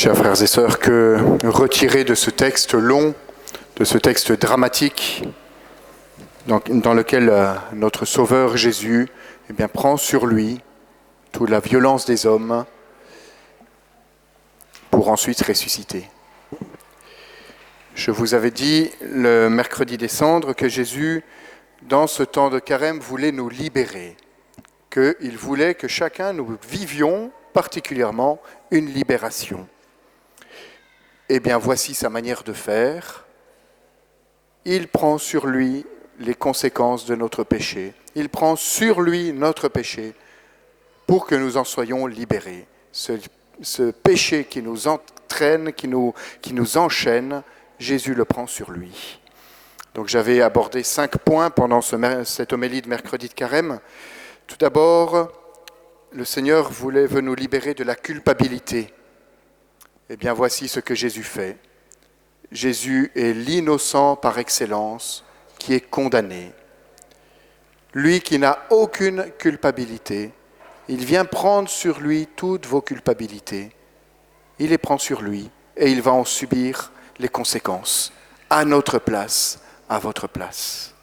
Chers frères et sœurs, que retirer de ce texte long, de ce texte dramatique, dans lequel notre Sauveur Jésus prend sur lui toute la violence des hommes pour ensuite ressusciter. Je vous avais dit le mercredi des Cendres que Jésus, dans ce temps de carême, voulait nous libérer, qu'il voulait que chacun nous vivions particulièrement une libération. Eh bien, voici sa manière de faire. Il prend sur lui les conséquences de notre péché. Il prend sur lui notre péché pour que nous en soyons libérés. Ce péché qui nous entraîne, qui nous enchaîne, Jésus le prend sur lui. Donc j'avais abordé 5 points pendant cette homélie de mercredi de carême. Tout d'abord, le Seigneur veut nous libérer de la culpabilité. Eh bien, voici ce que Jésus fait. Jésus est l'innocent par excellence qui est condamné. Lui qui n'a aucune culpabilité, il vient prendre sur lui toutes vos culpabilités. Il les prend sur lui et il va en subir les conséquences, à notre place, à votre place.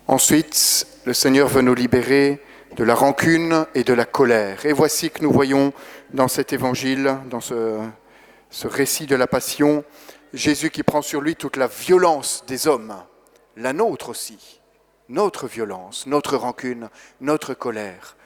Ensuite, le Seigneur veut nous libérer de la rancune et de la colère. Et voici que nous voyons dans cet évangile, dans ce récit de la Passion, Jésus qui prend sur lui toute la violence des hommes, la nôtre aussi, notre violence, notre rancune, notre colère.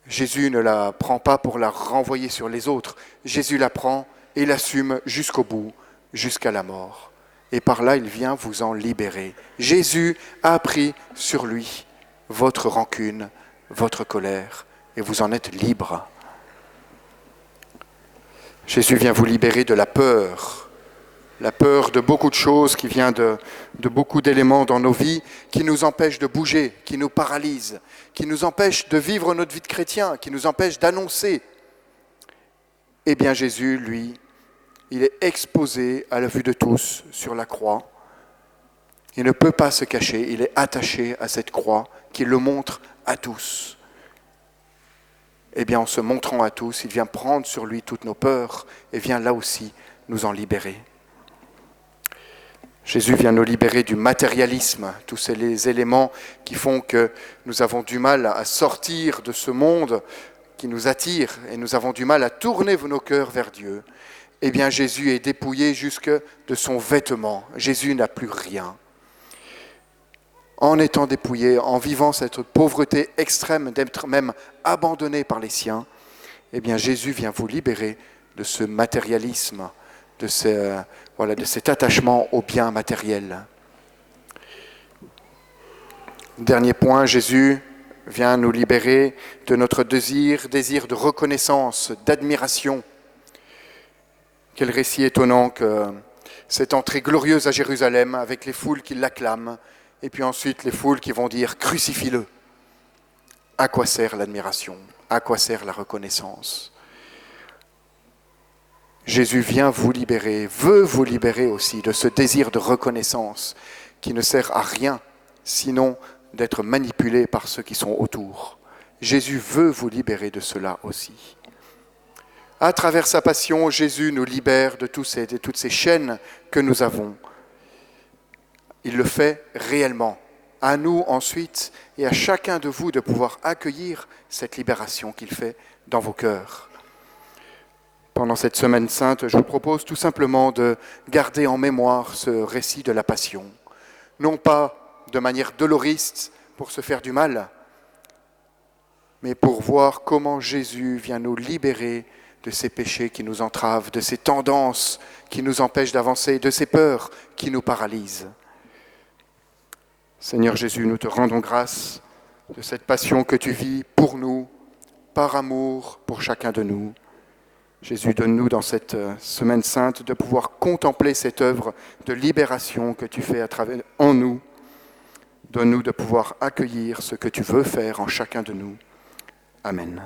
Jésus ne la prend pas pour la renvoyer sur les autres. Jésus la prend et l'assume jusqu'au bout, jusqu'à la mort. Et par là, il vient vous en libérer. Jésus a pris sur lui votre rancune, votre colère, et vous en êtes libre. Jésus vient vous libérer de la peur de beaucoup de choses qui vient de beaucoup d'éléments dans nos vies qui nous empêchent de bouger, qui nous paralysent, qui nous empêchent de vivre notre vie de chrétien, qui nous empêchent d'annoncer. Eh bien Jésus, lui, il est exposé à la vue de tous sur la croix. Il ne peut pas se cacher, il est attaché à cette croix qui le montre à tous. Eh bien, en se montrant à tous, il vient prendre sur lui toutes nos peurs et vient là aussi nous en libérer. Jésus vient nous libérer du matérialisme, tous ces éléments qui font que nous avons du mal à sortir de ce monde qui nous attire et nous avons du mal à tourner nos cœurs vers Dieu. Eh bien, Jésus est dépouillé jusque de son vêtement. Jésus n'a plus rien. En étant dépouillé, en vivant cette pauvreté extrême, d'être même abandonné par les siens, eh bien Jésus vient vous libérer de ce matérialisme, de cet attachement au bien matériel. Dernier point, Jésus vient nous libérer de notre désir de reconnaissance, d'admiration. Quel récit étonnant que cette entrée glorieuse à Jérusalem avec les foules qui l'acclament, et puis ensuite les foules qui vont dire « crucifie-le ». À quoi sert l'admiration ? À quoi sert la reconnaissance ? Jésus vient vous libérer, veut vous libérer aussi de ce désir de reconnaissance qui ne sert à rien, sinon d'être manipulé par ceux qui sont autour. Jésus veut vous libérer de cela aussi. À travers sa passion, Jésus nous libère de toutes ces chaînes que nous avons. Il le fait réellement. À nous ensuite et à chacun de vous de pouvoir accueillir cette libération qu'il fait dans vos cœurs. Pendant cette semaine sainte, je vous propose tout simplement de garder en mémoire ce récit de la Passion. Non pas de manière doloriste pour se faire du mal, mais pour voir comment Jésus vient nous libérer de ces péchés qui nous entravent, de ces tendances qui nous empêchent d'avancer, de ces peurs qui nous paralysent. Seigneur Jésus, nous te rendons grâce de cette passion que tu vis pour nous, par amour pour chacun de nous. Jésus, donne-nous dans cette semaine sainte de pouvoir contempler cette œuvre de libération que tu fais en nous. Donne-nous de pouvoir accueillir ce que tu veux faire en chacun de nous. Amen.